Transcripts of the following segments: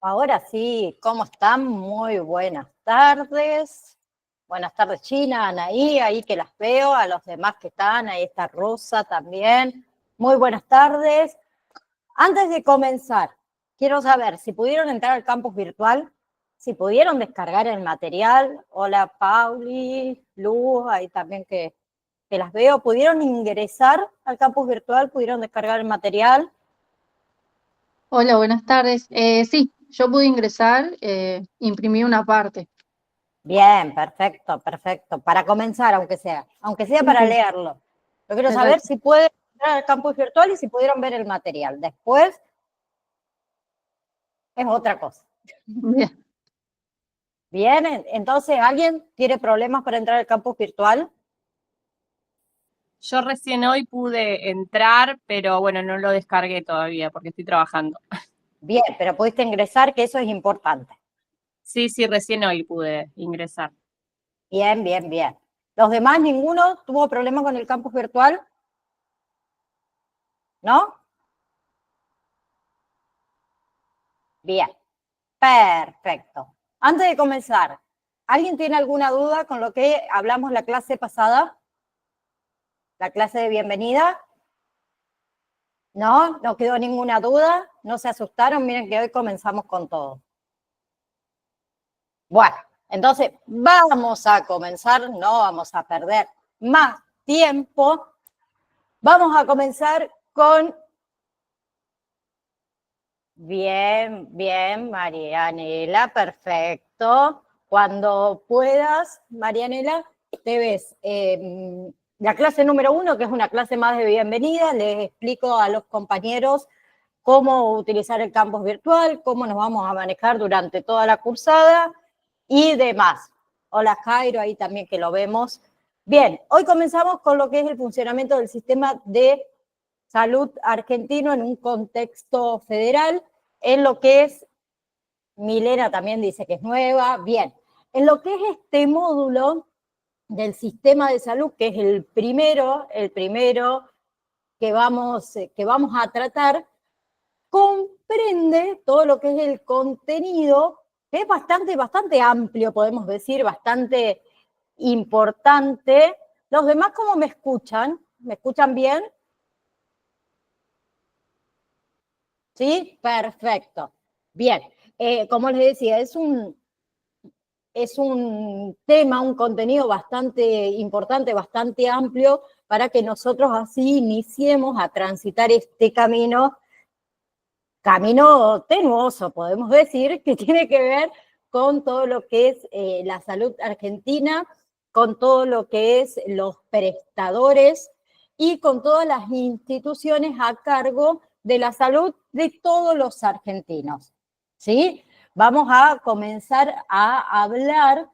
Ahora sí, ¿cómo están? Muy buenas tardes. Buenas tardes, China, Anaí, ahí que las veo, a los demás que están, ahí está Rosa también. Muy buenas tardes. Antes de comenzar, quiero saber si pudieron entrar al campus virtual, si pudieron descargar el material. Hola, Pauli, Luz, ahí también que las veo. ¿Pudieron ingresar al campus virtual? ¿Pudieron descargar el material? Hola, buenas tardes. Sí, yo pude ingresar, imprimí una parte. Bien, perfecto, perfecto. Para comenzar, aunque sea Sí, para sí, leerlo. Yo quiero saber perfecto. si pueden entrar al campus virtual y si pudieron ver el material. Después es otra cosa. Bien. Bien, entonces, ¿alguien tiene problemas para entrar al campus virtual? Yo recién hoy pude entrar, pero bueno, no lo descargué todavía porque estoy trabajando. Bien, pero pudiste ingresar, que eso es importante. Sí, recién hoy pude ingresar. Bien, bien, bien. ¿Los demás, ninguno tuvo problemas con el campus virtual? ¿No? Bien, perfecto. Antes de comenzar, ¿alguien tiene alguna duda con lo que hablamos la clase pasada? La clase de bienvenida. ¿No? ¿No quedó ninguna duda? ¿No se asustaron? Miren que hoy comenzamos con todo. Bueno, entonces vamos a comenzar, no vamos a perder más tiempo. Vamos a comenzar con... Bien, bien, Marianela, perfecto. Cuando puedas, Marianela, te ves la clase número 1, que es una clase más de bienvenida. Les explico a los compañeros cómo utilizar el campus virtual, cómo nos vamos a manejar durante toda la cursada y demás. Hola Jairo, ahí también que lo vemos. Bien, hoy comenzamos con lo que es el funcionamiento del sistema de salud argentino en un contexto federal, en lo que es, Milena también dice que es nueva, bien, en lo que es este módulo del sistema de salud, que es el primero que vamos a tratar, comprende todo lo que es el contenido, que es bastante amplio, podemos decir, bastante importante. ¿Los demás cómo me escuchan? ¿Me escuchan bien? ¿Sí? Perfecto. Bien. Como les decía, es un tema, un contenido bastante importante, bastante amplio, para que nosotros así iniciemos a transitar este camino tenuoso, podemos decir, que tiene que ver con todo lo que es la salud argentina, con todo lo que es los prestadores y con todas las instituciones a cargo de la salud de todos los argentinos. ¿Sí? Vamos a comenzar a hablar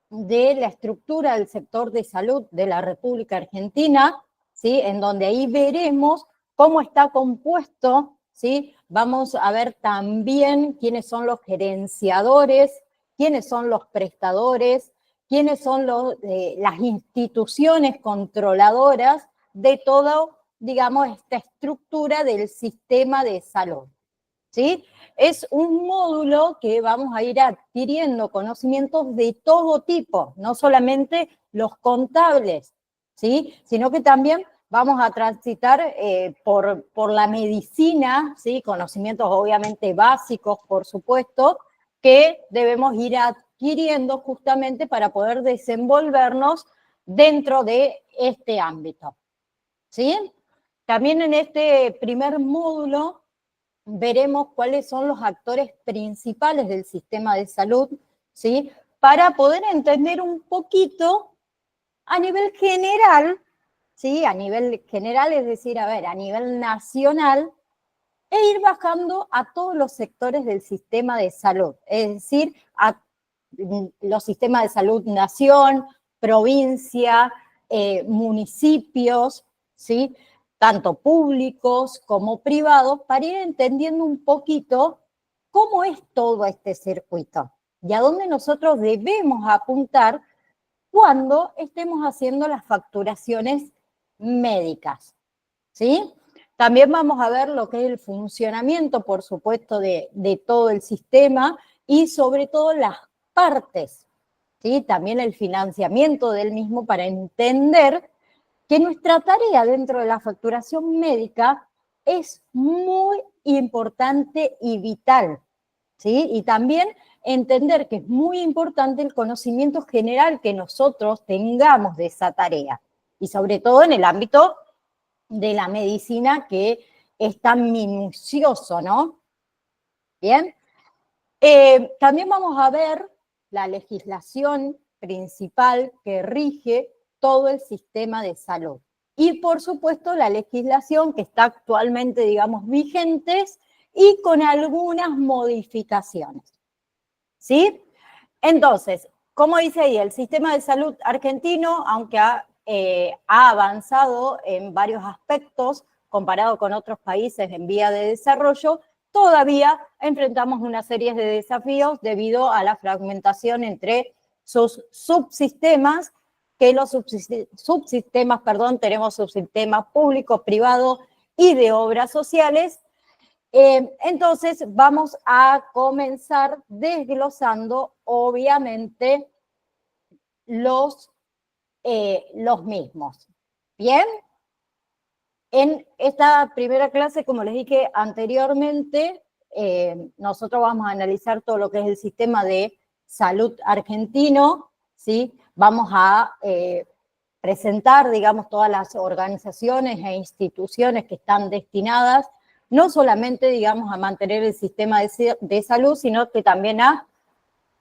de la estructura del sector de salud de la República Argentina, ¿sí? En donde ahí veremos cómo está compuesto, ¿sí? Vamos a ver también quiénes son los gerenciadores, quiénes son los prestadores, quiénes son las instituciones controladoras de toda, digamos, esta estructura del sistema de salud, ¿sí? Es un módulo que vamos a ir adquiriendo conocimientos de todo tipo, no solamente los contables, ¿sí? Sino que también vamos a transitar por la medicina, ¿sí? Conocimientos obviamente básicos, por supuesto, que debemos ir adquiriendo justamente para poder desenvolvernos dentro de este ámbito, ¿sí? También en este primer módulo veremos cuáles son los actores principales del sistema de salud, ¿sí? Para poder entender un poquito a nivel general, ¿sí? A nivel general, es decir, a ver, a nivel nacional, e ir bajando a todos los sectores del sistema de salud, es decir, a los sistemas de salud nación, provincia, municipios, ¿sí? Tanto públicos como privados, para ir entendiendo un poquito cómo es todo este circuito y a dónde nosotros debemos apuntar cuando estemos haciendo las facturaciones médicas, ¿sí? También vamos a ver lo que es el funcionamiento, por supuesto, de todo el sistema y sobre todo las partes, ¿sí? También el financiamiento del mismo para entender que nuestra tarea dentro de la facturación médica es muy importante y vital, ¿sí? Y también entender que es muy importante el conocimiento general que nosotros tengamos de esa tarea, y sobre todo en el ámbito de la medicina, que es tan minucioso, ¿no? Bien. También vamos a ver la legislación principal que rige todo el sistema de salud. Y, por supuesto, la legislación que está actualmente, digamos, vigentes y con algunas modificaciones. ¿Sí? Entonces, como dice ahí, el sistema de salud argentino, aunque ha avanzado en varios aspectos comparado con otros países en vía de desarrollo, todavía enfrentamos una serie de desafíos debido a la fragmentación entre sus subsistemas, que los subsistemas, tenemos subsistemas público, privado y de obras sociales. Entonces vamos a comenzar desglosando, obviamente, los mismos. ¿Bien? En esta primera clase, como les dije anteriormente, nosotros vamos a analizar todo lo que es el sistema de salud argentino, ¿sí? Vamos a presentar, digamos, todas las organizaciones e instituciones que están destinadas no solamente, digamos, a mantener el sistema de salud, sino que también a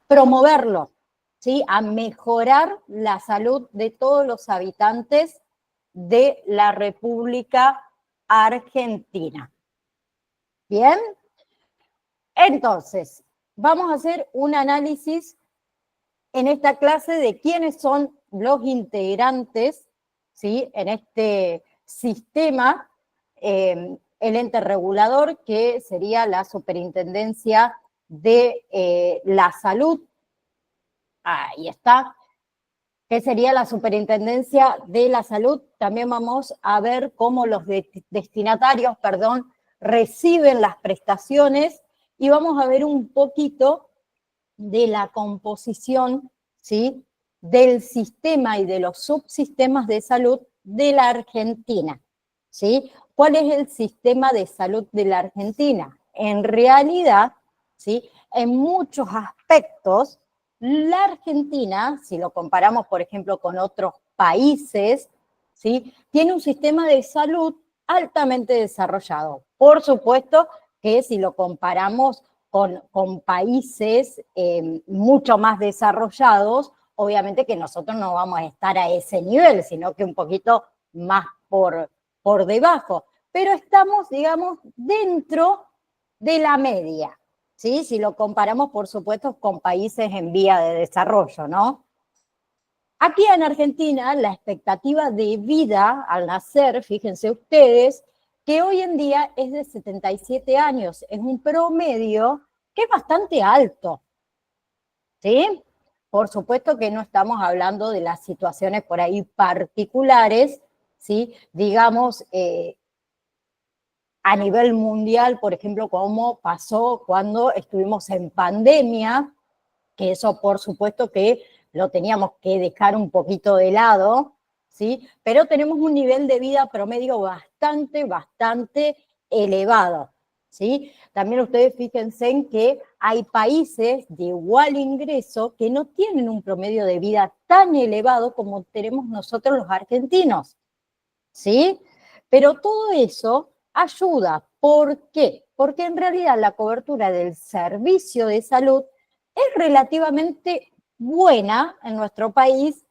promoverlo, ¿sí? A mejorar la salud de todos los habitantes de la República Argentina. ¿Bien? Entonces, vamos a hacer un análisis en esta clase de quiénes son los integrantes, ¿sí? En este sistema, el ente regulador, que sería la Superintendencia de la Salud. Ahí está. Que sería la Superintendencia de la Salud. También vamos a ver cómo los destinatarios, reciben las prestaciones, y vamos a ver un poquito de la composición, ¿sí?, del sistema y de los subsistemas de salud de la Argentina, ¿sí? ¿Cuál es el sistema de salud de la Argentina? En realidad, ¿sí?, en muchos aspectos, la Argentina, si lo comparamos, por ejemplo, con otros países, ¿sí?, tiene un sistema de salud altamente desarrollado. Por supuesto que si lo comparamos con países mucho más desarrollados, obviamente que nosotros no vamos a estar a ese nivel, sino que un poquito más por debajo. Pero estamos, digamos, dentro de la media, ¿sí? Si lo comparamos, por supuesto, con países en vía de desarrollo, ¿no? Aquí en Argentina, la expectativa de vida al nacer, fíjense ustedes, que hoy en día es de 77 años, es un promedio que es bastante alto, ¿sí? Por supuesto que no estamos hablando de las situaciones por ahí particulares, ¿sí? Digamos, a nivel mundial, por ejemplo, como pasó cuando estuvimos en pandemia, que eso por supuesto que lo teníamos que dejar un poquito de lado, ¿sí? Pero tenemos un nivel de vida promedio bastante elevado, ¿sí? También ustedes fíjense en que hay países de igual ingreso que no tienen un promedio de vida tan elevado como tenemos nosotros los argentinos, ¿sí? Pero todo eso ayuda. ¿Por qué? Porque en realidad la cobertura del servicio de salud es relativamente buena en nuestro país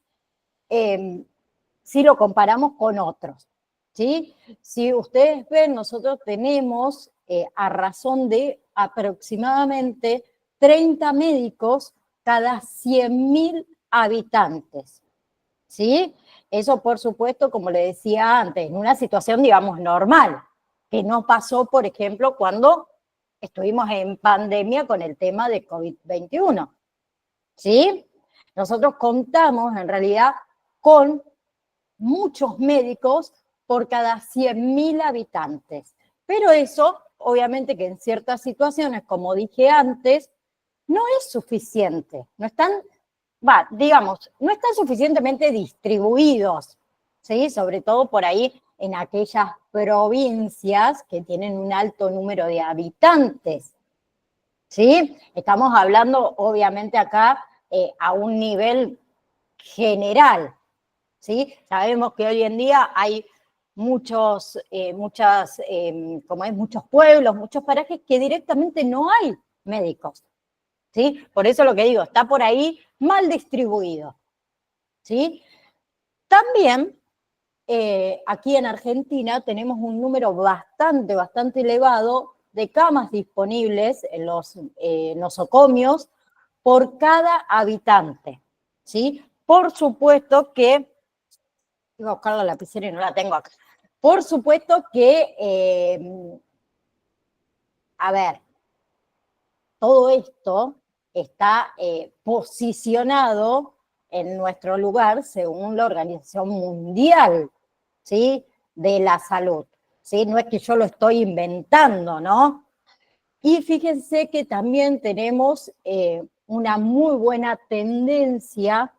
si lo comparamos con otros, ¿sí? Si ustedes ven, nosotros tenemos a razón de aproximadamente 30 médicos cada 100.000 habitantes, ¿sí? Eso, por supuesto, como le decía antes, en una situación, digamos, normal, que no pasó, por ejemplo, cuando estuvimos en pandemia con el tema de COVID-21, ¿sí? Nosotros contamos, en realidad, con muchos médicos por cada 100.000 habitantes. Pero eso, obviamente que en ciertas situaciones, como dije antes, no es suficiente. No están suficientemente distribuidos, ¿sí? Sobre todo por ahí en aquellas provincias que tienen un alto número de habitantes, ¿sí? Estamos hablando, obviamente, acá a un nivel general, ¿sí? Sabemos que hoy en día hay muchos pueblos, muchos parajes que directamente no hay médicos, ¿sí? Por eso lo que digo, está por ahí mal distribuido, ¿sí? También aquí en Argentina tenemos un número bastante elevado de camas disponibles en los nosocomios por cada habitante, ¿sí? Por supuesto que, iba a buscar la lapicera y no la tengo acá. Por supuesto que, todo esto está posicionado en nuestro lugar según la Organización Mundial, ¿sí?, de la Salud, ¿sí? No es que yo lo estoy inventando, ¿no? Y fíjense que también tenemos una muy buena tendencia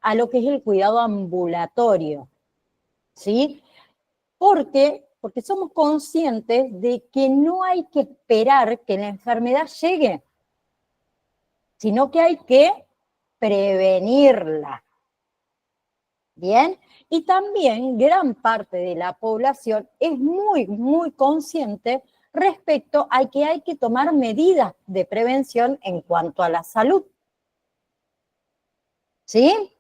a lo que es el cuidado ambulatorio, ¿sí? Porque somos conscientes de que no hay que esperar que la enfermedad llegue, sino que hay que prevenirla. ¿Bien? Y también gran parte de la población es muy consciente respecto a que hay que tomar medidas de prevención en cuanto a la salud. ¿Sí?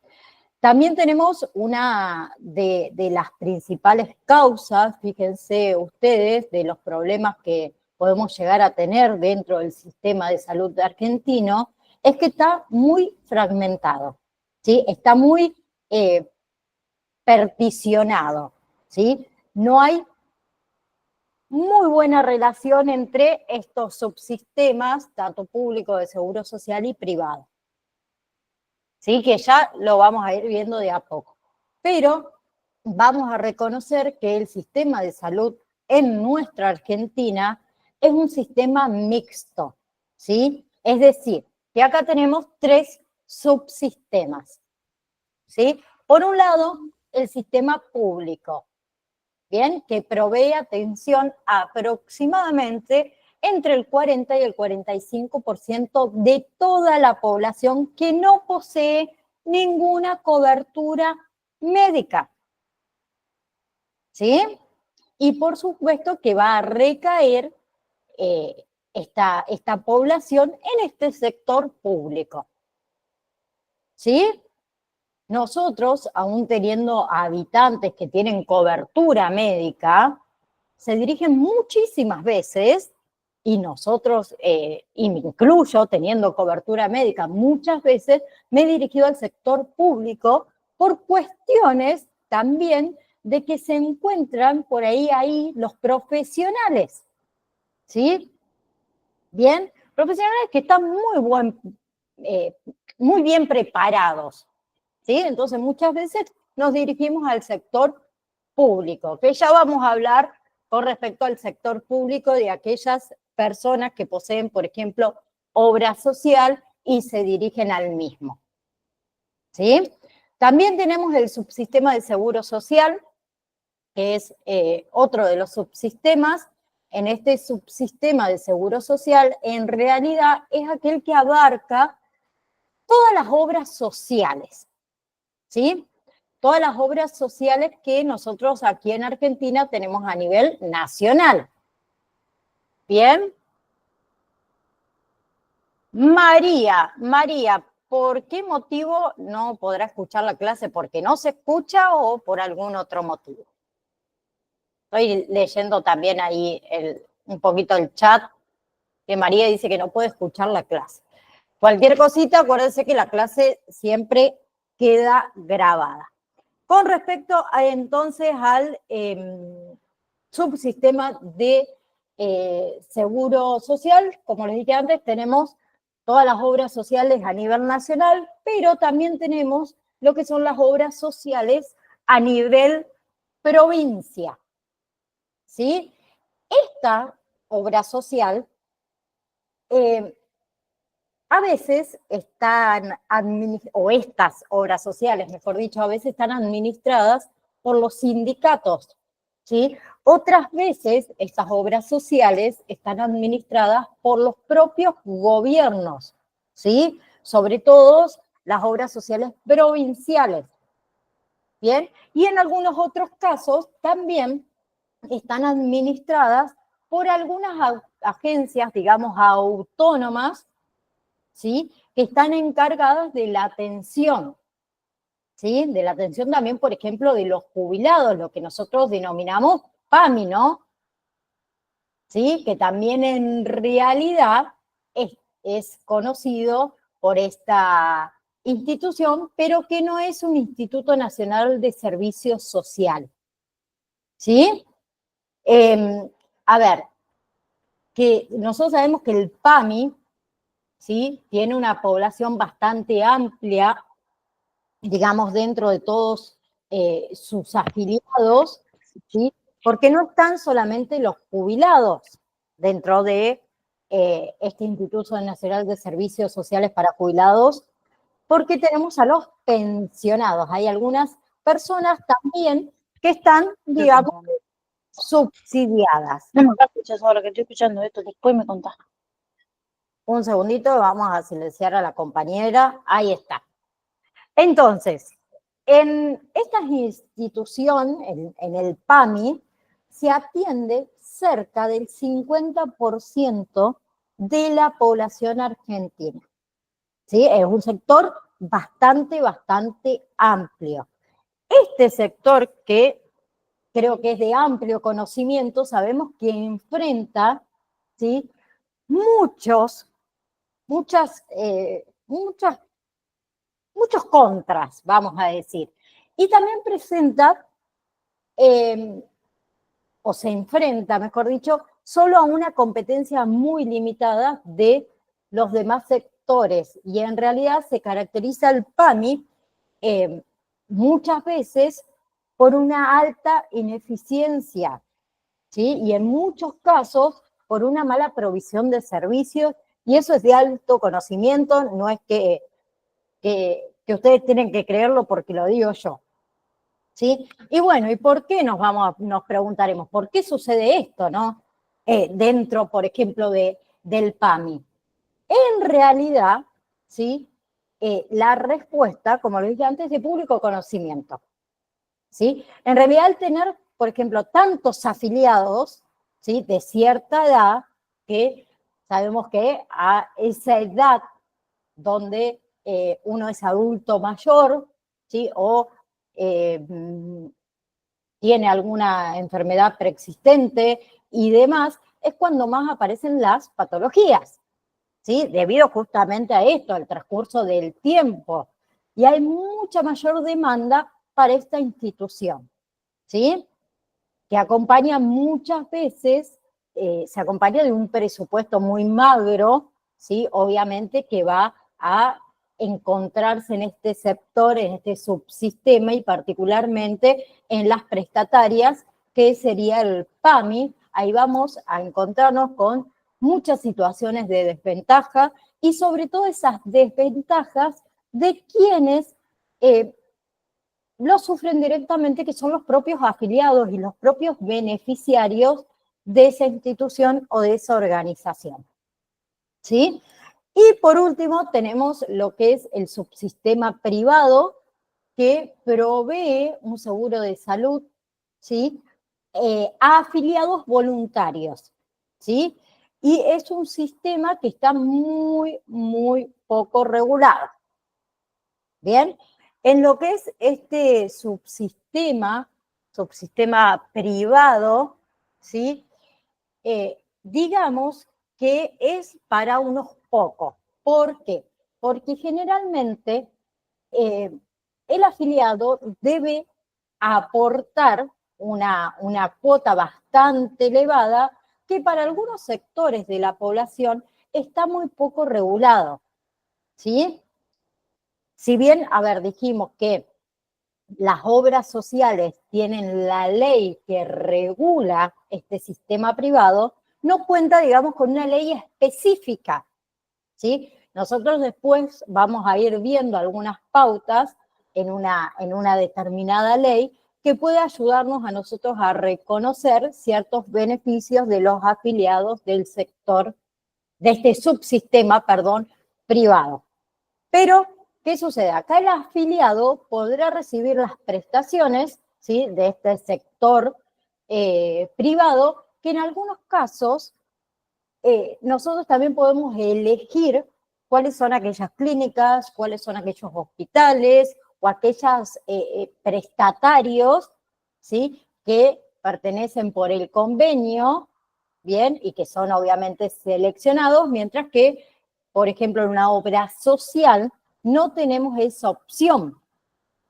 También tenemos una de las principales causas, fíjense ustedes, de los problemas que podemos llegar a tener dentro del sistema de salud argentino, es que está muy fragmentado, ¿sí? Está muy particionado, ¿sí? No hay muy buena relación entre estos subsistemas, tanto público de seguro social y privado, ¿sí? Que ya lo vamos a ir viendo de a poco. Pero vamos a reconocer que el sistema de salud en nuestra Argentina es un sistema mixto, ¿sí? Es decir, que acá tenemos 3 subsistemas, ¿sí? Por un lado, el sistema público, ¿bien? Que provee atención a aproximadamente entre el 40 y el 45% de toda la población que no posee ninguna cobertura médica, ¿sí? Y por supuesto que va a recaer esta población en este sector público, ¿sí? Nosotros, aún teniendo habitantes que tienen cobertura médica, se dirigen muchísimas veces, y nosotros, y me incluyo, teniendo cobertura médica, muchas veces me he dirigido al sector público por cuestiones también de que se encuentran por ahí los profesionales, ¿sí? Bien, profesionales que están muy bien preparados, ¿sí? Entonces, muchas veces nos dirigimos al sector público, que ya vamos a hablar con respecto al sector público de aquellas personas que poseen, por ejemplo, obra social y se dirigen al mismo, ¿sí? También tenemos el subsistema de seguro social, que es otro de los subsistemas. En este subsistema de seguro social, en realidad es aquel que abarca todas las obras sociales, ¿sí? Todas las obras sociales que nosotros aquí en Argentina tenemos a nivel nacional. ¿Bien? María, ¿por qué motivo no podrá escuchar la clase? ¿Porque no se escucha o por algún otro motivo? Estoy leyendo también ahí un poquito el chat, que María dice que no puede escuchar la clase. Cualquier cosita, acuérdense que la clase siempre queda grabada. Con respecto entonces al subsistema de seguro social, como les dije antes, tenemos todas las obras sociales a nivel nacional, pero también tenemos lo que son las obras sociales a nivel provincia, ¿sí? Esta obra social a veces están, o estas obras sociales, mejor dicho, a veces están administradas por los sindicatos, ¿sí? Otras veces estas obras sociales están administradas por los propios gobiernos, ¿sí? Sobre todo las obras sociales provinciales, ¿bien? Y en algunos otros casos también están administradas por algunas agencias, digamos, autónomas, ¿sí? Que están encargadas de la atención, ¿sí? De la atención también, por ejemplo, de los jubilados, lo que nosotros denominamos PAMI, ¿no? ¿Sí? Que también en realidad es conocido por esta institución, pero que no es un Instituto Nacional de Servicio Social, ¿sí? A ver, que nosotros sabemos que el PAMI, ¿sí? Tiene una población bastante amplia, digamos, dentro de todos sus afiliados, ¿sí? Porque no están solamente los jubilados dentro de este Instituto Nacional de Servicios Sociales para Jubilados, porque tenemos a los pensionados. Hay algunas personas también que están, digamos, subsidiadas. No me escuchas ahora que estoy escuchando esto, después me contás. Un segundito, vamos a silenciar a la compañera. Ahí está. Entonces, en esta institución, en el PAMI, se atiende cerca del 50% de la población argentina. ¿Sí? Es un sector bastante amplio. Este sector, que creo que es de amplio conocimiento, sabemos que enfrenta, ¿sí? muchos contras, vamos a decir. Y también presenta, o se enfrenta, mejor dicho, solo a una competencia muy limitada de los demás sectores. Y en realidad se caracteriza el PAMI muchas veces por una alta ineficiencia, ¿sí? Y en muchos casos por una mala provisión de servicios, y eso es de alto conocimiento, no es que ustedes tienen que creerlo porque lo digo yo, ¿sí? Y bueno, ¿y por qué nos preguntaremos, ¿por qué sucede esto, no? Dentro, por ejemplo, del PAMI. En realidad, ¿sí? La respuesta, como lo dije antes, es de público conocimiento, ¿sí? En realidad, al tener, por ejemplo, tantos afiliados, ¿sí? De cierta edad, que sabemos que a esa edad donde uno es adulto mayor, ¿sí? O tiene alguna enfermedad preexistente y demás, es cuando más aparecen las patologías, ¿sí? Debido justamente a esto, al transcurso del tiempo. Y hay mucha mayor demanda para esta institución, ¿sí? Que acompaña muchas veces, se acompaña de un presupuesto muy magro, ¿sí? Obviamente que va a encontrarse en este sector, en este subsistema y particularmente en las prestatarias, que sería el PAMI. Ahí vamos a encontrarnos con muchas situaciones de desventaja y sobre todo esas desventajas de quienes lo sufren directamente, que son los propios afiliados y los propios beneficiarios de esa institución o de esa organización, ¿sí? Y por último tenemos lo que es el subsistema privado, que provee un seguro de salud, ¿sí? A afiliados voluntarios, ¿sí? Y es un sistema que está muy poco regulado. Bien, en lo que es este subsistema privado, ¿sí? Digamos que es para unos pocos. ¿Por qué? Porque generalmente el afiliado debe aportar una cuota bastante elevada que para algunos sectores de la población está muy poco regulado, ¿sí? Si bien, a ver, dijimos que las obras sociales tienen la ley que regula este sistema privado, no cuenta, digamos, con una ley específica, ¿sí? Nosotros después vamos a ir viendo algunas pautas en una determinada ley que puede ayudarnos a nosotros a reconocer ciertos beneficios de los afiliados del sector, de este subsistema, perdón, privado. Pero, ¿qué sucede? Acá el afiliado podrá recibir las prestaciones, ¿sí?, de este sector privado, que en algunos casos nosotros también podemos elegir cuáles son aquellas clínicas, cuáles son aquellos hospitales o aquellos prestatarios, ¿sí?, que pertenecen por el convenio, ¿bien? Y que son obviamente seleccionados, mientras que, por ejemplo, en una obra social no tenemos esa opción.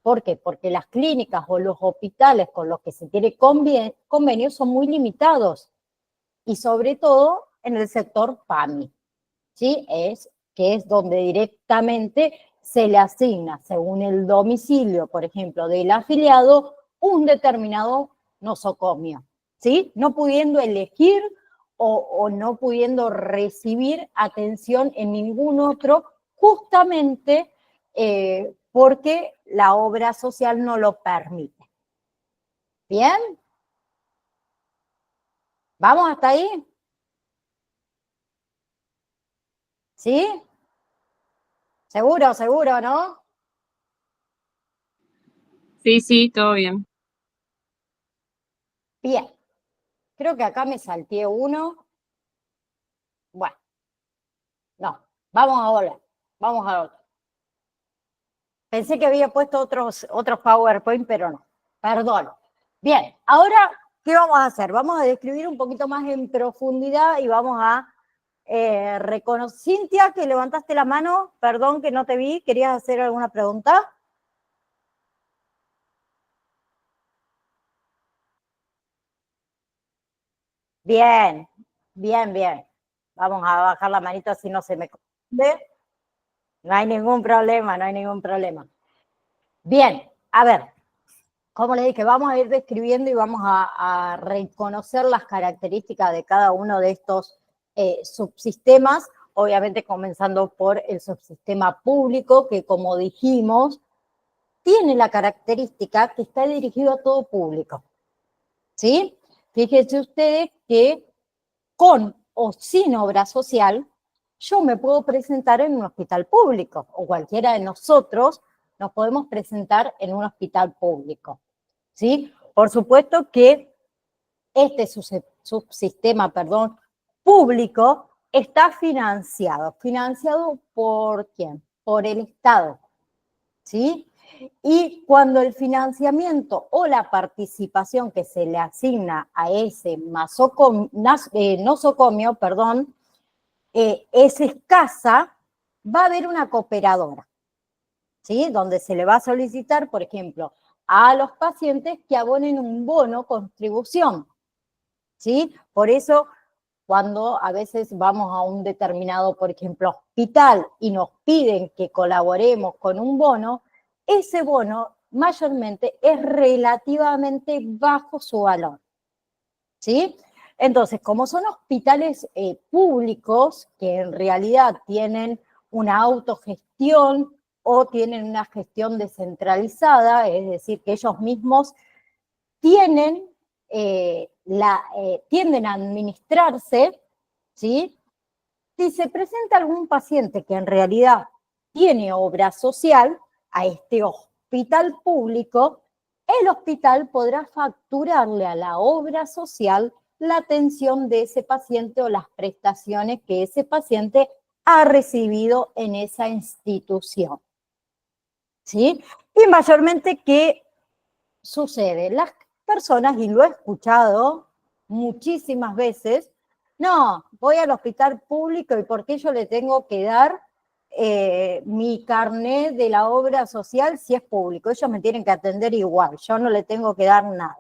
¿Por qué? Porque las clínicas o los hospitales con los que se tiene convenio son muy limitados, y sobre todo en el sector PAMI, ¿sí? Que es donde directamente se le asigna, según el domicilio, por ejemplo, del afiliado, un determinado nosocomio, ¿sí? No pudiendo elegir o no pudiendo recibir atención en ningún otro, justamente porque la obra social no lo permite. ¿Bien? ¿Vamos hasta ahí? ¿Sí? Seguro, seguro, ¿no? Sí, sí, todo bien. Bien. Creo que acá me salteé uno. Bueno, no. Vamos a volver. Vamos a otro. Pensé que había puesto otros PowerPoint, pero no. Perdón. Bien, ahora, ¿qué vamos a hacer? Vamos a describir un poquito más en profundidad y vamos a reconocer. Cintia, que levantaste la mano, perdón que no te vi, ¿querías hacer alguna pregunta? Bien, bien, bien. Vamos a bajar la manito así no se me confunde. No hay ningún problema, no hay ningún problema. Bien, a ver, como les dije, vamos a ir describiendo y vamos a reconocer las características de cada uno de estos subsistemas, obviamente comenzando por el subsistema público, que como dijimos, tiene la característica que está dirigido a todo público, ¿sí? Fíjense ustedes que con o sin obra social, yo me puedo presentar en un hospital público, o cualquiera de nosotros nos podemos presentar en un hospital público, ¿sí? Por supuesto que este subsistema, público, está financiado. ¿Financiado por quién? Por el Estado, ¿sí? Y cuando el financiamiento o la participación que se le asigna a ese nosocomio, es escasa, va a haber una cooperadora, ¿sí? Donde se le va a solicitar, por ejemplo, a los pacientes que abonen un bono contribución, ¿sí? Por eso, cuando a veces vamos a un determinado, por ejemplo, hospital y nos piden que colaboremos con un bono, ese bono mayormente es relativamente bajo su valor, ¿sí? Entonces, como son hospitales públicos que en realidad tienen una autogestión o tienen una gestión descentralizada, es decir, que ellos mismos tienden a administrarse, ¿sí? Si se presenta algún paciente que en realidad tiene obra social a este hospital público, el hospital podrá facturarle a la obra social la atención de ese paciente o las prestaciones que ese paciente ha recibido en esa institución, ¿sí? Y mayormente, ¿qué sucede? Las personas, y lo he escuchado muchísimas veces, no, voy al hospital público y ¿por qué yo le tengo que dar mi carnet de la obra social si es público? Ellos me tienen que atender igual, yo no le tengo que dar nada.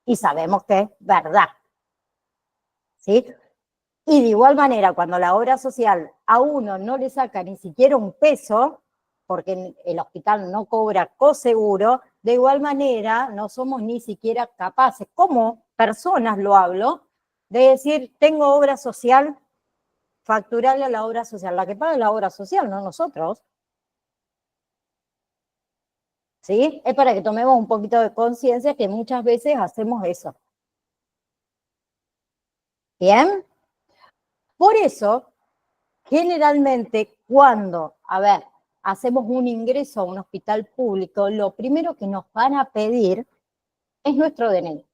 Y sabemos que es verdad, ¿sí? Y de igual manera, cuando la obra social a uno no le saca ni siquiera un peso, porque el hospital no cobra coseguro, de igual manera no somos ni siquiera capaces, como personas lo hablo, de decir, tengo obra social, facturarle a la obra social, la que paga la obra social, no nosotros. ¿Sí? Es para que tomemos un poquito de conciencia que muchas veces hacemos eso. ¿Bien? Por eso, generalmente cuando, hacemos un ingreso a un hospital público, lo primero que nos van a pedir es nuestro DNI.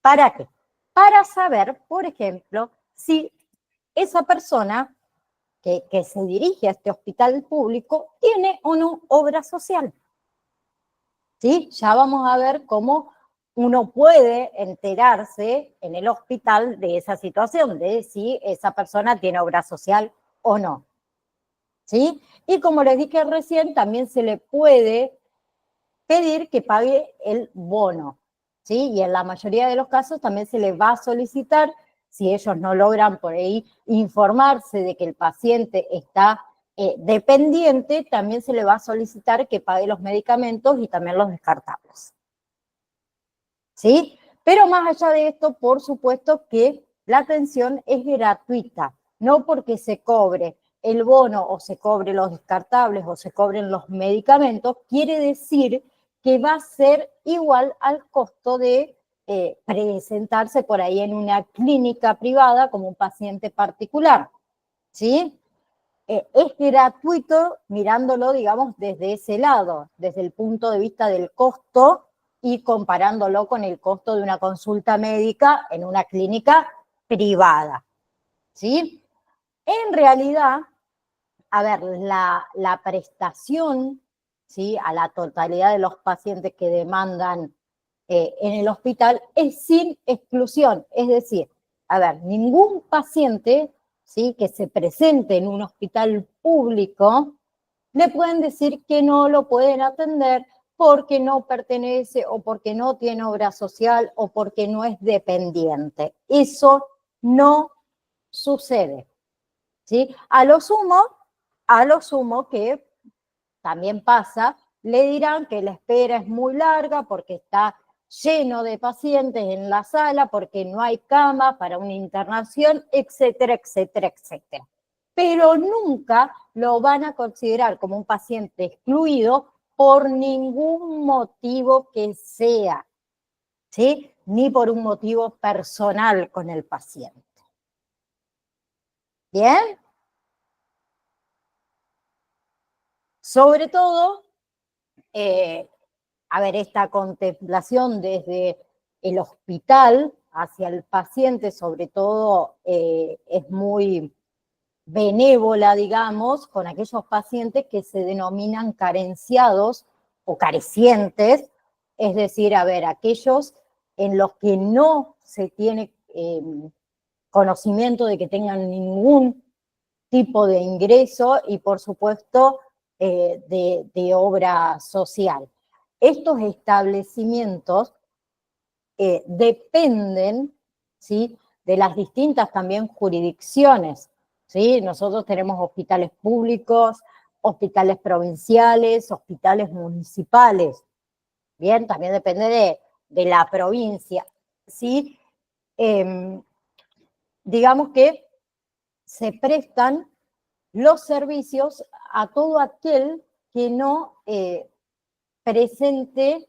¿Para qué? Para saber, por ejemplo, si esa persona que se dirige a este hospital público tiene o no obra social. ¿Sí? Ya vamos a ver cómo uno puede enterarse en el hospital de esa situación, de si esa persona tiene obra social o no. ¿Sí? Y como les dije recién, también se le puede pedir que pague el bono. ¿Sí? Y en la mayoría de los casos también se le va a solicitar, si ellos no logran por ahí informarse de que el paciente está dependiente, también se le va a solicitar que pague los medicamentos y también los descartables. ¿Sí? Pero más allá de esto, por supuesto que la atención es gratuita, no porque se cobre el bono o se cobre los descartables o se cobren los medicamentos, quiere decir que va a ser igual al costo de presentarse por ahí en una clínica privada como un paciente particular. ¿Sí? Es gratuito mirándolo, digamos, desde ese lado, desde el punto de vista del costo y comparándolo con el costo de una consulta médica en una clínica privada. ¿Sí? En realidad, la prestación, ¿sí?, a la totalidad de los pacientes que demandan en el hospital es sin exclusión. Es decir, ningún paciente, ¿sí?, que se presente en un hospital público le pueden decir que no lo pueden atender porque no pertenece o porque no tiene obra social o porque no es dependiente. Eso no sucede. ¿Sí? A lo sumo que también pasa, le dirán que la espera es muy larga porque está lleno de pacientes en la sala, porque no hay cama para una internación, etcétera, etcétera, etcétera. Pero nunca lo van a considerar como un paciente excluido por ningún motivo que sea, ¿sí? Ni por un motivo personal con el paciente. ¿Bien? Sobre todo, esta contemplación desde el hospital hacia el paciente, sobre todo, es muy benévola, digamos, con aquellos pacientes que se denominan carenciados o carecientes, es decir, aquellos en los que no se tiene conocimiento de que tengan ningún tipo de ingreso y, por supuesto, de obra social. Estos establecimientos dependen, ¿sí?, de las distintas también jurisdicciones. ¿Sí? Nosotros tenemos hospitales públicos, hospitales provinciales, hospitales municipales. Bien, también depende de la provincia. ¿Sí? Digamos que se prestan los servicios a todo aquel que no presente,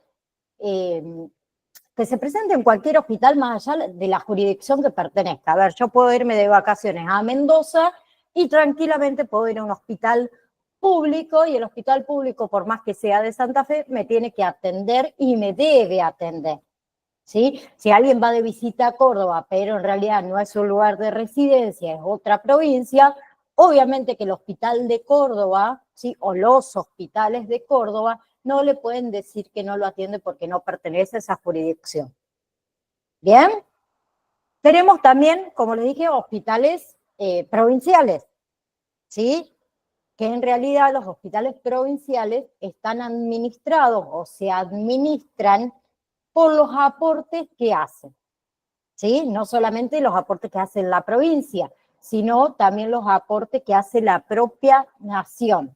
que se presente en cualquier hospital más allá de la jurisdicción que pertenezca. Yo puedo irme de vacaciones a Mendoza y tranquilamente puedo ir a un hospital público y el hospital público, por más que sea de Santa Fe, me tiene que atender y me debe atender. ¿Sí? Si alguien va de visita a Córdoba, pero en realidad no es un lugar de residencia, es otra provincia, obviamente que el hospital de Córdoba, ¿sí?, o los hospitales de Córdoba, no le pueden decir que no lo atiende porque no pertenece a esa jurisdicción. ¿Bien? Tenemos también, como les dije, hospitales provinciales, ¿sí? Que en realidad los hospitales provinciales están administrados o se administran por los aportes que hacen, ¿sí? No solamente los aportes que hace la provincia, sino también los aportes que hace la propia nación.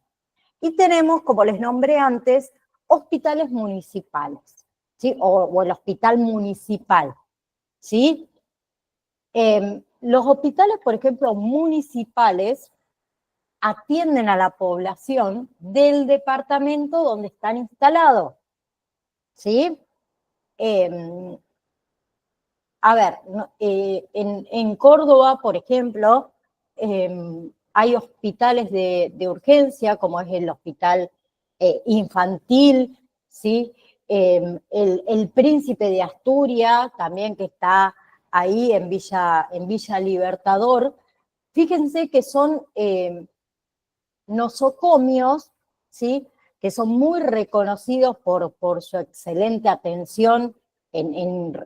Y tenemos, como les nombré antes, hospitales municipales, ¿sí? O el hospital municipal, ¿sí? Los hospitales, por ejemplo, municipales, atienden a la población del departamento donde están instalados, ¿sí? A ver, en Córdoba, por ejemplo, hay hospitales de urgencia, como es el hospital infantil, ¿sí? El Príncipe de Asturias, también que está ahí en Villa Libertador. Fíjense que son nosocomios, ¿sí? Que son muy reconocidos por su excelente atención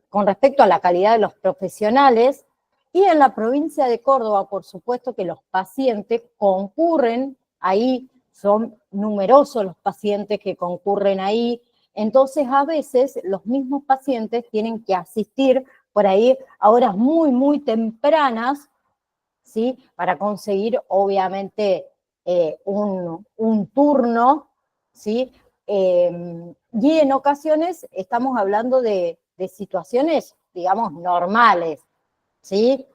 con respecto a la calidad de los profesionales. Y en la provincia de Córdoba, por supuesto que los pacientes concurren ahí, son numerosos los pacientes que concurren ahí. Entonces, a veces los mismos pacientes tienen que asistir por ahí a horas muy, muy tempranas, ¿sí? Para conseguir, obviamente, un turno, ¿sí? Y en ocasiones estamos hablando de situaciones, digamos, normales, ¿sí?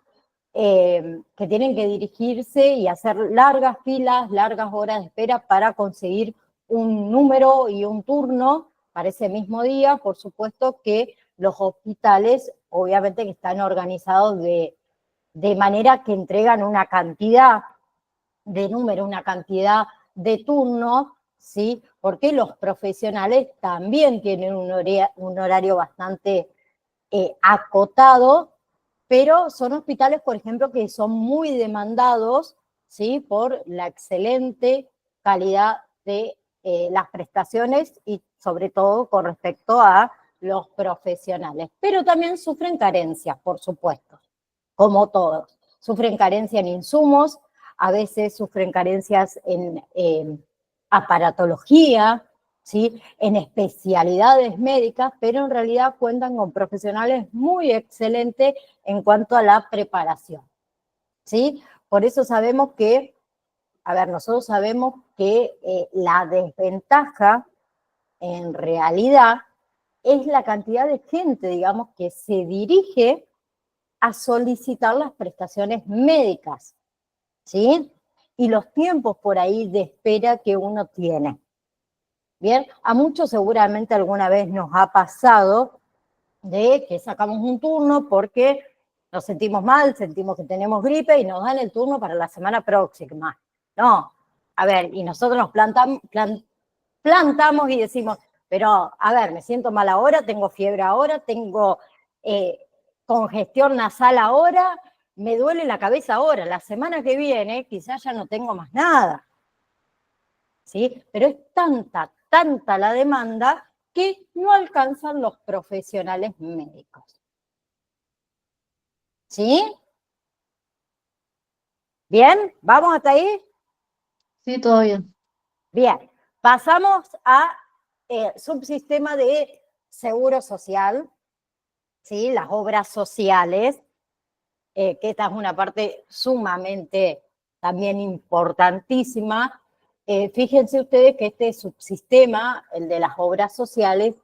Que tienen que dirigirse y hacer largas filas, largas horas de espera para conseguir un número y un turno para ese mismo día. Por supuesto que los hospitales, obviamente, que están organizados de manera que entregan una cantidad de números, una cantidad de turnos, ¿sí? Porque los profesionales también tienen un horario bastante acotado, pero son hospitales, por ejemplo, que son muy demandados, ¿sí? Por la excelente calidad de las prestaciones y sobre todo con respecto a los profesionales. Pero también sufren carencias, por supuesto, como todos. Sufren carencia en insumos, a veces sufren carencias en aparatología, ¿sí? En especialidades médicas, pero en realidad cuentan con profesionales muy excelentes en cuanto a la preparación, ¿sí? Por eso sabemos que, a ver, nosotros sabemos que la desventaja en realidad es la cantidad de gente, digamos, que se dirige a solicitar las prestaciones médicas, ¿sí? Y los tiempos por ahí de espera que uno tiene. Bien, a muchos seguramente alguna vez nos ha pasado de que sacamos un turno porque nos sentimos mal, sentimos que tenemos gripe y nos dan el turno para la semana próxima. No, a ver, y nosotros nos plantamos y decimos, pero a ver, me siento mal ahora, tengo fiebre ahora, tengo congestión nasal ahora, me duele la cabeza ahora, la semana que viene quizás ya no tengo más nada, ¿sí? Pero es tanta la demanda que no alcanzan los profesionales médicos, ¿sí? ¿Bien? ¿Vamos hasta ahí? Sí, todo bien. Bien, pasamos a subsistema de seguro social, ¿sí? Las obras sociales, que esta es una parte sumamente también importantísima. Fíjense ustedes que este subsistema, el de las obras sociales,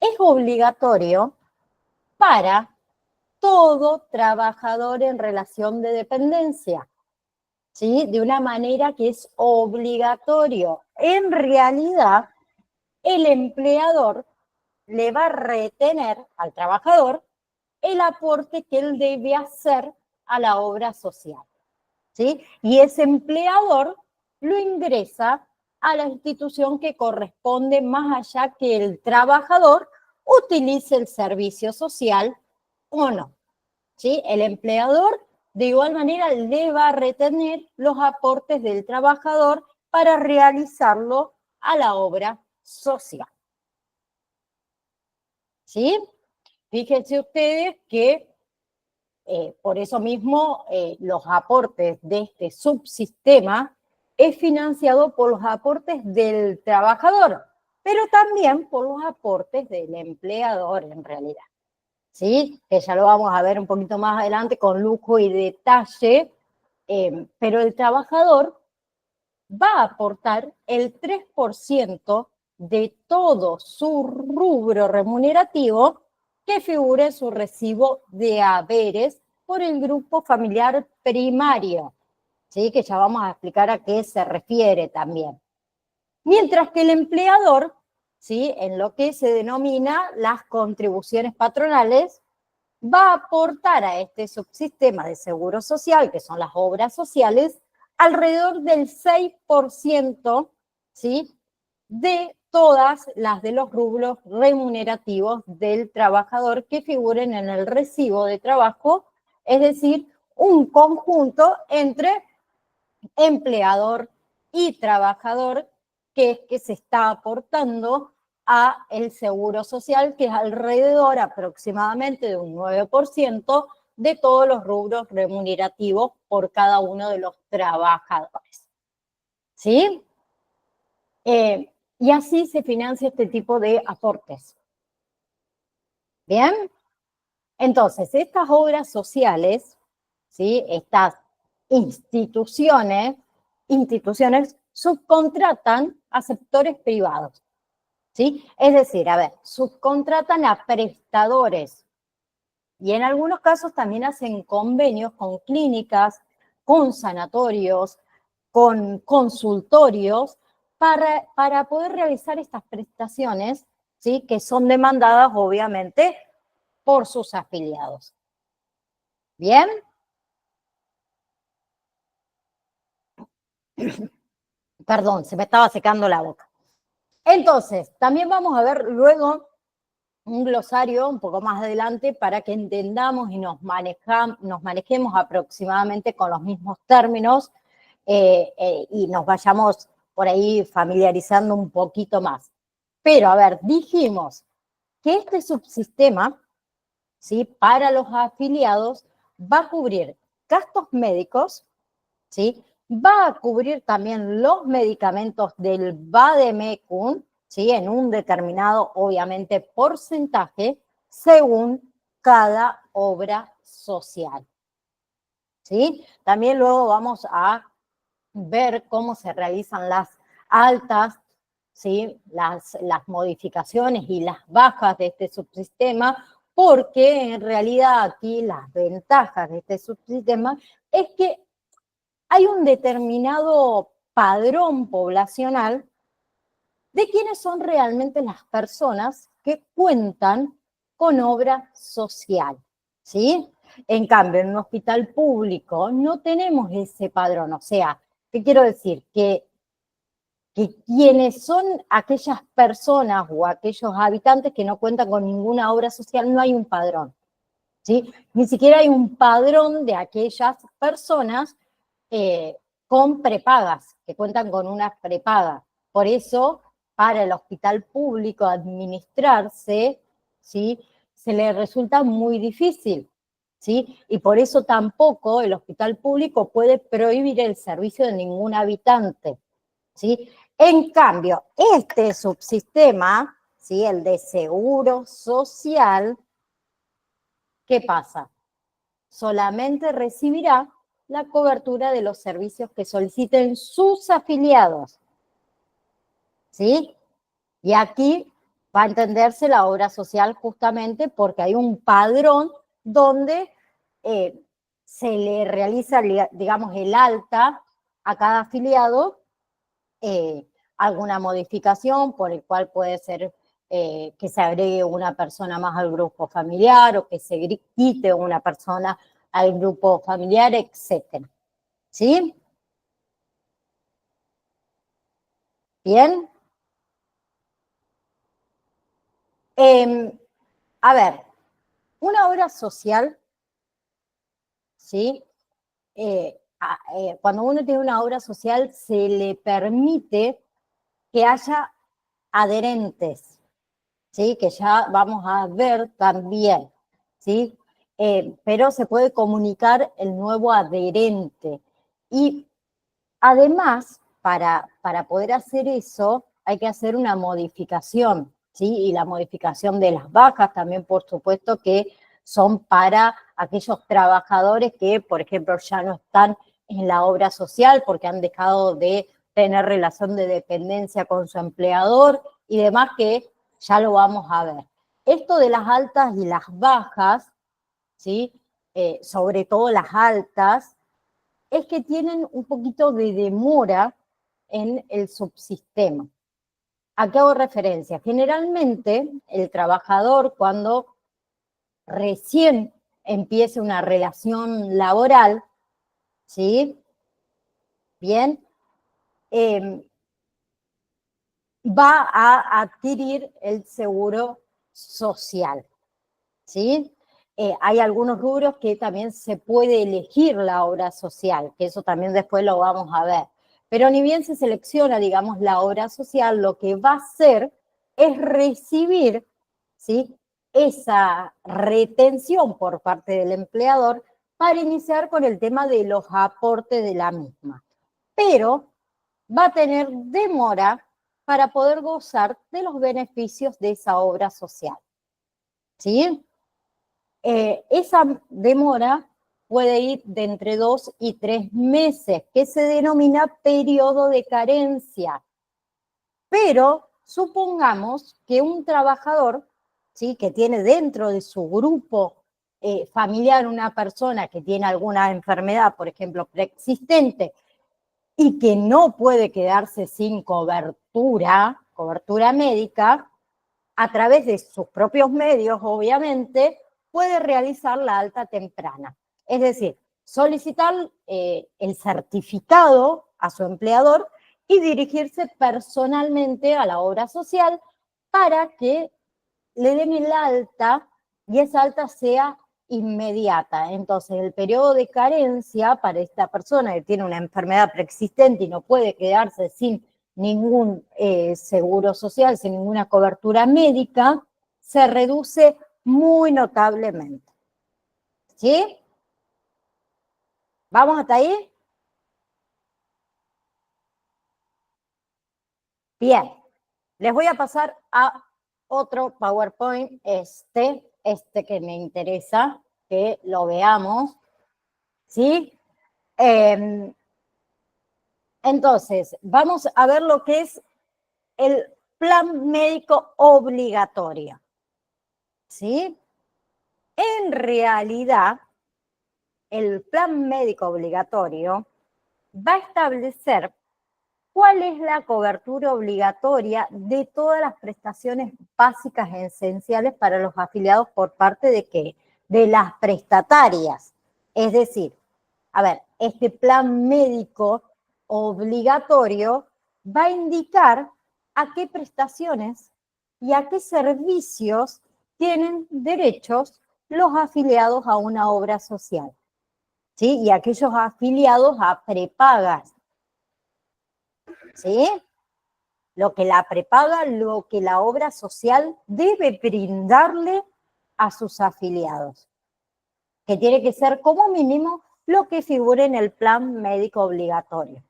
es obligatorio para todo trabajador en relación de dependencia, ¿sí? De una manera que es obligatorio. En realidad, el empleador le va a retener al trabajador el aporte que él debe hacer a la obra social, ¿sí? Y ese empleador lo ingresa a la institución que corresponde, más allá que el trabajador utilice el servicio social o no, ¿sí? El empleador de igual manera le va a retener los aportes del trabajador para realizarlo a la obra social, ¿sí? Fíjense ustedes que por eso mismo los aportes de este subsistema es financiado por los aportes del trabajador, pero también por los aportes del empleador en realidad, ¿sí? Que ya lo vamos a ver un poquito más adelante con lujo y detalle, pero el trabajador va a aportar el 3% de todo su rubro remunerativo que figure en su recibo de haberes por el grupo familiar primario, ¿sí? Que ya vamos a explicar a qué se refiere también. Mientras que el empleador, ¿sí? En lo que se denomina las contribuciones patronales, va a aportar a este subsistema de seguro social, que son las obras sociales, alrededor del 6%, ¿sí? De todas las de los rubros remunerativos del trabajador que figuren en el recibo de trabajo, es decir, un conjunto entre empleador y trabajador que se está aportando a el seguro social, que es alrededor aproximadamente de un 9% de todos los rubros remunerativos por cada uno de los trabajadores. ¿Sí? Y así se financia este tipo de aportes. ¿Bien? Entonces, estas obras sociales, ¿sí? Estas instituciones subcontratan a sectores privados, ¿sí? Es decir, a ver, subcontratan a prestadores y en algunos casos también hacen convenios con clínicas, con sanatorios, con consultorios, para poder realizar estas prestaciones, ¿sí? Que son demandadas, obviamente, por sus afiliados. ¿Bien? Perdón, se me estaba secando la boca. Entonces, también vamos a ver luego un glosario un poco más adelante para que entendamos y nos manejemos aproximadamente con los mismos términos y nos vayamos por ahí familiarizando un poquito más. Pero, a ver, dijimos que este subsistema, ¿sí? Para los afiliados va a cubrir gastos médicos, ¿sí? Va a cubrir también los medicamentos del Vademecum, ¿sí? En un determinado, obviamente, porcentaje según cada obra social, ¿sí? También luego vamos a ver cómo se realizan las altas, ¿sí? Las modificaciones y las bajas de este subsistema, porque en realidad aquí las ventajas de este subsistema es que hay un determinado padrón poblacional de quiénes son realmente las personas que cuentan con obra social, ¿sí? En cambio, en un hospital público no tenemos ese padrón. O sea, ¿qué quiero decir? Que quienes son aquellas personas o aquellos habitantes que no cuentan con ninguna obra social, no hay un padrón, ¿sí? Ni siquiera hay un padrón de aquellas personas con prepagas, que cuentan con una prepaga. Por eso, para el hospital público administrarse, ¿sí? Se le resulta muy difícil, ¿sí? Y por eso tampoco el hospital público puede prohibir el servicio de ningún habitante, ¿sí? En cambio, este subsistema, ¿sí? El de seguro social, ¿qué pasa? Solamente recibirá la cobertura de los servicios que soliciten sus afiliados, ¿sí? Y aquí va a entenderse la obra social justamente porque hay un padrón donde se le realiza, digamos, el alta a cada afiliado, alguna modificación por el cual puede ser que se agregue una persona más al grupo familiar o que se quite una persona al grupo familiar, etcétera. ¿Sí? ¿Bien? A ver, una obra social, ¿sí? Cuando uno tiene una obra social, se le permite que haya adherentes, ¿sí? Que ya vamos a ver también, ¿sí? Pero se puede comunicar el nuevo adherente. Y además, para poder hacer eso, hay que hacer una modificación, ¿sí? Y la modificación de las bajas también, por supuesto, que son para aquellos trabajadores que, por ejemplo, ya no están en la obra social porque han dejado de tener relación de dependencia con su empleador y demás, que ya lo vamos a ver. Esto de las altas y las bajas, ¿sí? Sobre todo las altas, es que tienen un poquito de demora en el subsistema. ¿A qué hago referencia? Generalmente, el trabajador, cuando recién empieza una relación laboral, ¿sí? Bien, va a adquirir el seguro social, ¿sí? Hay algunos rubros que también se puede elegir la obra social, que eso también después lo vamos a ver. Pero ni bien se selecciona, digamos, la obra social, lo que va a hacer es recibir, ¿sí?, esa retención por parte del empleador para iniciar con el tema de los aportes de la misma. Pero va a tener demora para poder gozar de los beneficios de esa obra social, ¿sí? Esa demora puede ir de entre 2 y 3 meses, que se denomina periodo de carencia. Pero supongamos que un trabajador, ¿sí?, que tiene dentro de su grupo familiar una persona que tiene alguna enfermedad, por ejemplo, preexistente, y que no puede quedarse sin cobertura médica, a través de sus propios medios, obviamente, puede realizar la alta temprana. Es decir, solicitar el certificado a su empleador y dirigirse personalmente a la obra social para que le den el alta y esa alta sea inmediata. Entonces, el periodo de carencia para esta persona que tiene una enfermedad preexistente y no puede quedarse sin ningún seguro social, sin ninguna cobertura médica, se reduce muy notablemente. ¿Sí? ¿Vamos hasta ahí? Bien. Les voy a pasar a otro PowerPoint, este que me interesa, que lo veamos. ¿Sí? Entonces, vamos a ver lo que es el plan médico obligatorio. ¿Sí? En realidad, el plan médico obligatorio va a establecer cuál es la cobertura obligatoria de todas las prestaciones básicas e esenciales para los afiliados por parte de ¿qué? De las prestatarias. Es decir, a ver, este plan médico obligatorio va a indicar a qué prestaciones y a qué servicios tienen derechos los afiliados a una obra social, ¿sí? Y aquellos afiliados a prepagas, ¿sí? Lo que la prepaga, lo que la obra social debe brindarle a sus afiliados, que tiene que ser como mínimo lo que figure en el plan médico obligatorio,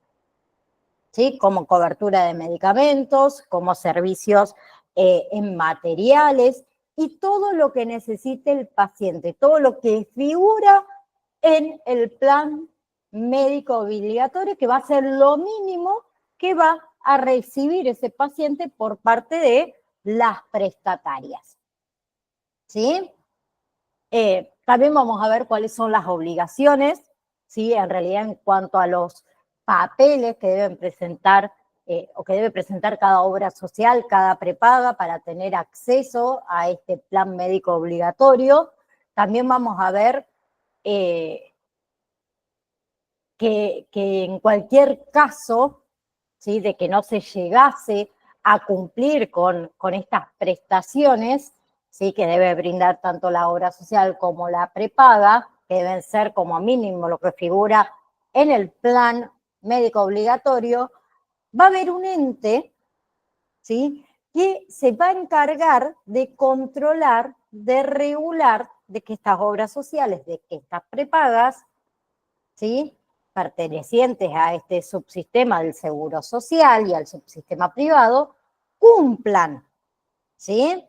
¿sí? Como cobertura de medicamentos, como servicios en materiales y todo lo que necesite el paciente, todo lo que figura en el plan médico obligatorio, que va a ser lo mínimo que va a recibir ese paciente por parte de las prestatarias. ¿Sí? También vamos a ver cuáles son las obligaciones, ¿sí? En realidad, en cuanto a los papeles que deben presentar o que debe presentar cada obra social, cada prepaga para tener acceso a este plan médico obligatorio. También vamos a ver que en cualquier caso, ¿sí?, de que no se llegase a cumplir con estas prestaciones, ¿sí?, que debe brindar tanto la obra social como la prepaga, que deben ser como mínimo lo que figura en el plan médico obligatorio, va a haber un ente, ¿sí?, que se va a encargar de controlar, de regular de que estas obras sociales, de que estas prepagas, ¿sí?, pertenecientes a este subsistema del seguro social y al subsistema privado, cumplan, ¿sí?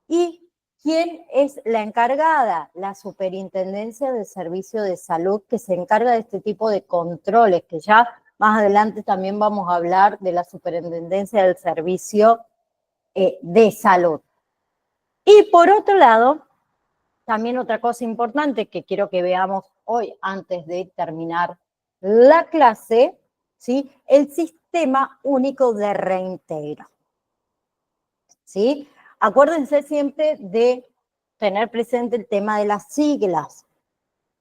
¿Y quién es la encargada? La Superintendencia del Servicio de Salud, que se encarga de este tipo de controles, que ya Más adelante también vamos a hablar de la Superintendencia del Servicio de Salud. Y por otro lado, también otra cosa importante que quiero que veamos hoy antes de terminar la clase, ¿sí? El Sistema Único de Reintegro. ¿Sí? Acuérdense siempre de tener presente el tema de las siglas,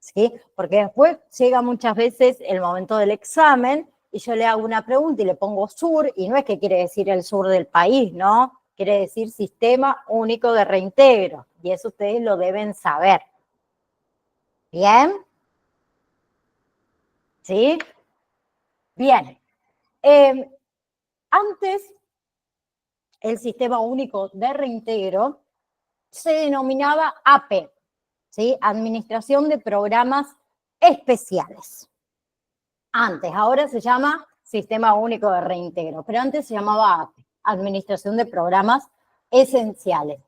¿sí? Porque después llega muchas veces el momento del examen y yo le hago una pregunta y le pongo sur, y no es que quiere decir el sur del país, ¿no? Quiere decir Sistema Único de Reintegro, y eso ustedes lo deben saber. ¿Bien? ¿Sí? Bien. Antes, el Sistema Único de Reintegro se denominaba AP, ¿sí? Administración de Programas Especiales. Antes, ahora se llama Sistema Único de Reintegro, pero antes se llamaba AP, Administración de Programas Esenciales.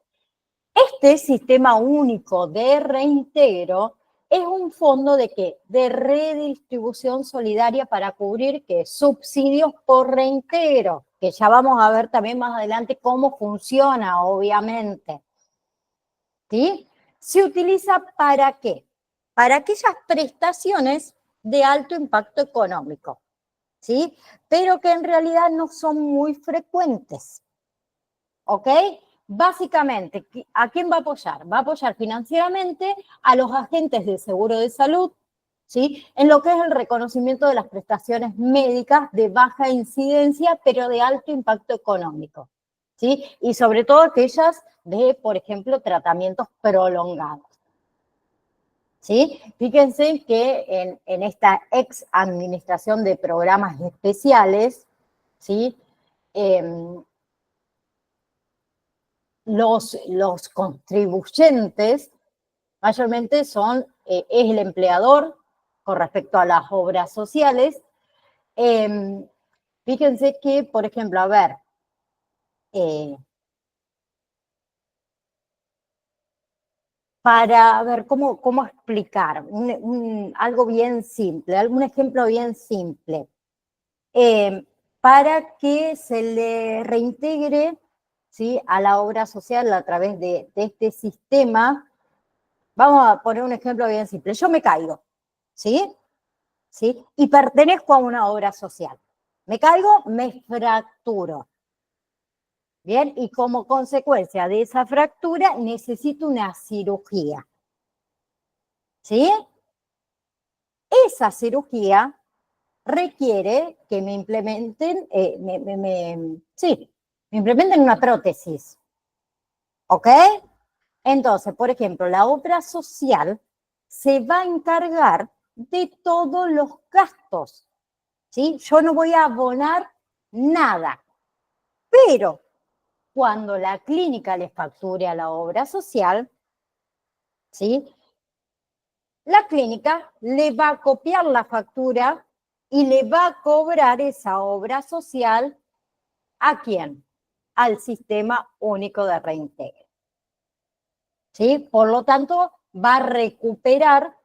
Este Sistema Único de Reintegro es un fondo de ¿qué? De redistribución solidaria para cubrir ¿qué? Subsidios por reintegro, que ya vamos a ver también más adelante cómo funciona, obviamente. ¿Sí? Se utiliza ¿para qué? Para aquellas prestaciones de alto impacto económico, ¿sí? Pero que en realidad no son muy frecuentes, ¿ok? Básicamente, ¿a quién va a apoyar? Va a apoyar financieramente a los agentes del seguro de salud, ¿sí? En lo que es el reconocimiento de las prestaciones médicas de baja incidencia, pero de alto impacto económico, ¿sí? Y sobre todo aquellas de, por ejemplo, tratamientos prolongados, ¿sí? Fíjense que en esta ex administración de programas especiales, ¿sí? Los contribuyentes mayormente son, es el empleador con respecto a las obras sociales. Fíjense que, por ejemplo, a ver, para ver cómo explicar algo bien simple, algún ejemplo bien simple, para que se le reintegre, ¿sí? A la obra social a través de este sistema. Vamos a poner un ejemplo bien simple. Yo me caigo, ¿sí? ¿Sí? Y pertenezco a una obra social. Me caigo, me fracturo. Bien, y como consecuencia de esa fractura necesito una cirugía. ¿Sí? Esa cirugía requiere que me implementen, me implementen una prótesis. ¿Ok? Entonces, por ejemplo, la obra social se va a encargar de todos los gastos, ¿sí? Yo no voy a abonar nada, pero cuando la clínica le facture a la obra social, ¿sí? La clínica le va a copiar la factura y le va a cobrar esa obra social ¿a quién? Al Sistema Único de Reintegro. ¿Sí? Por lo tanto, va a recuperar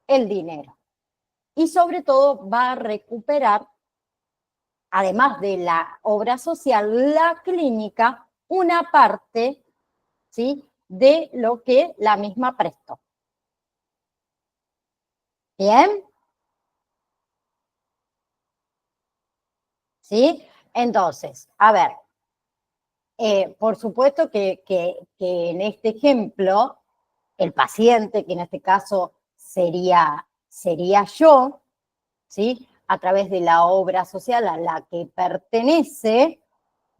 el dinero. Y sobre todo va a recuperar, además de la obra social, la clínica, una parte, ¿sí? De lo que la misma prestó. ¿Bien? ¿Sí? Entonces, a ver, por supuesto que en este ejemplo, el paciente, que en este caso sería yo, ¿sí? A través de la obra social a la que pertenece,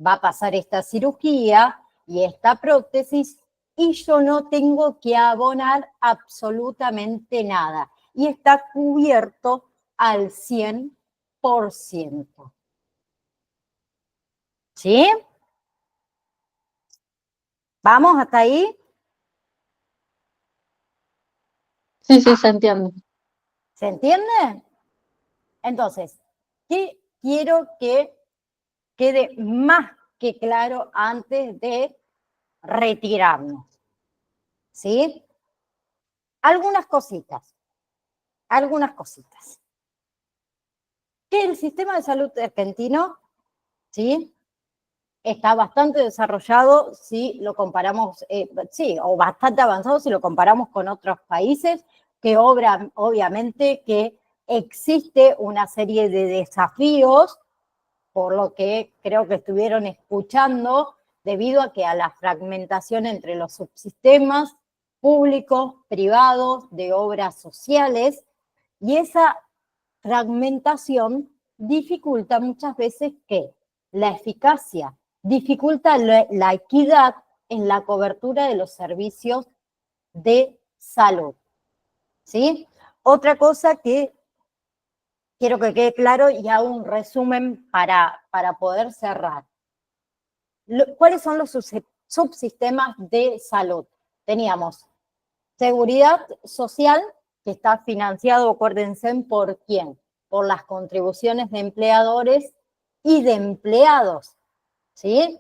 va a pasar esta cirugía y esta prótesis y yo no tengo que abonar absolutamente nada. Y está cubierto al 100%. ¿Sí? ¿Vamos hasta ahí? Sí, sí, se entiende. ¿Se entiende? Entonces, ¿qué quiero que quede más que claro antes de retirarnos? ¿Sí? Algunas cositas. que el sistema de salud argentino, ¿sí?, está bastante desarrollado si lo comparamos, o bastante avanzado si lo comparamos con otros países, que obviamente que existe una serie de desafíos, por lo que creo que estuvieron escuchando, debido a que a la fragmentación entre los subsistemas públicos, privados, de obras sociales, y esa fragmentación dificulta muchas veces que la eficacia, dificulta la equidad en la cobertura de los servicios de salud, ¿sí? Otra cosa que quiero que quede claro y hago un resumen para poder cerrar. ¿Cuáles son los subsistemas de salud? Teníamos seguridad social, que está financiado, acuérdense, ¿por quién? Por las contribuciones de empleadores y de empleados, ¿sí?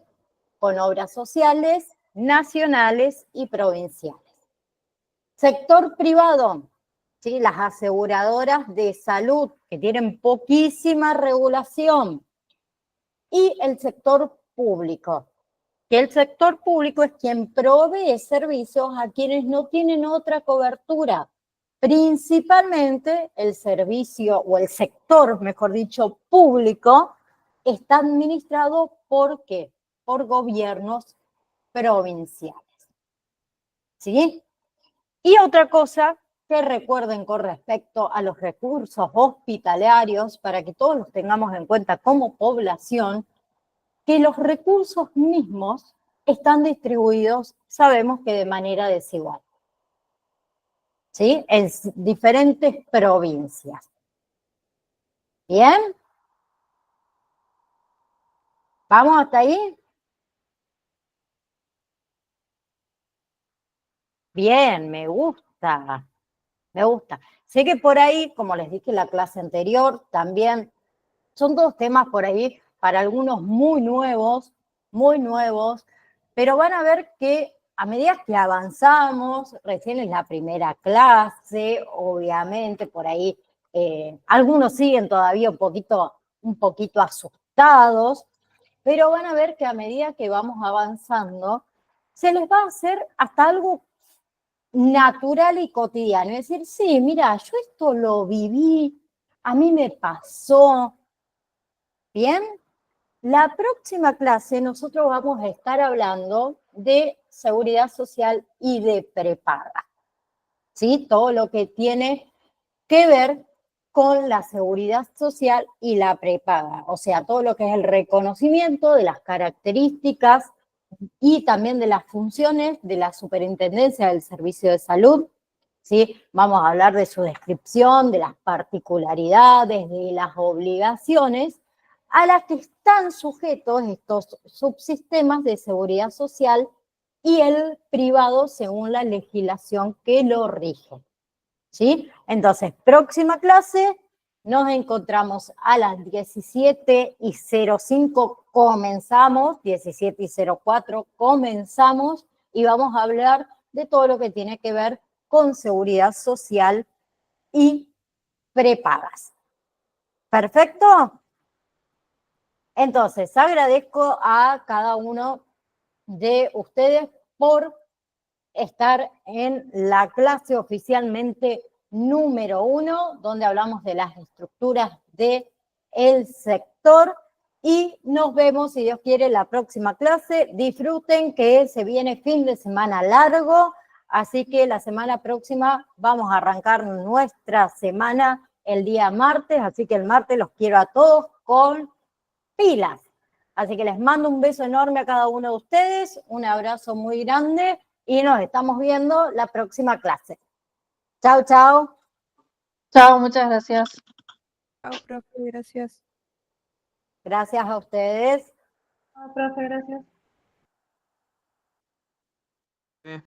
Con obras sociales, nacionales y provinciales. Sector privado, ¿sí? Las aseguradoras de salud, que tienen poquísima regulación. Y el sector público, que el sector público es quien provee servicios a quienes no tienen otra cobertura. Principalmente el servicio, o el sector, mejor dicho, público, está administrado ¿por qué? Por gobiernos provinciales. ¿Sí? Y otra cosa que recuerden con respecto a los recursos hospitalarios, para que todos los tengamos en cuenta como población, que los recursos mismos están distribuidos, sabemos que de manera desigual, ¿sí? En diferentes provincias. ¿Bien? ¿Vamos hasta ahí? Bien, me gusta, me gusta. Sé que por ahí, como les dije en la clase anterior, también son todos temas por ahí, para algunos muy nuevos, pero van a ver que a medida que avanzamos, recién es la primera clase, obviamente, por ahí algunos siguen todavía un poquito asustados, pero van a ver que a medida que vamos avanzando, se les va a hacer hasta algo natural y cotidiano. Es decir, sí, mira, yo esto lo viví, a mí me pasó. Bien, la próxima clase nosotros vamos a estar hablando de seguridad social y de prepaga, ¿sí? Todo lo que tiene que ver con la seguridad social y la prepaga, o sea, todo lo que es el reconocimiento de las características y también de las funciones de la Superintendencia del Servicio de Salud, ¿sí? Vamos a hablar de su descripción, de las particularidades, de las obligaciones a las que están sujetos estos subsistemas de seguridad social y el privado según la legislación que lo rige, ¿sí? Entonces, próxima clase, nos encontramos a las 17:05, comenzamos, 17:04, comenzamos y vamos a hablar de todo lo que tiene que ver con seguridad social y prepagas. ¿Perfecto? Entonces, agradezco a cada uno de ustedes por estar en la clase oficialmente número 1, donde hablamos de las estructuras del sector, y nos vemos, si Dios quiere, la próxima clase. Disfruten que se viene fin de semana largo, así que la semana próxima vamos a arrancar nuestra semana el día martes, así que el martes los quiero a todos con pilas. Así que les mando un beso enorme a cada uno de ustedes, un abrazo muy grande y nos estamos viendo la próxima clase. Chao, chao. Chao, muchas gracias. Chao, profe, gracias. Gracias a ustedes. Chao, profe, gracias.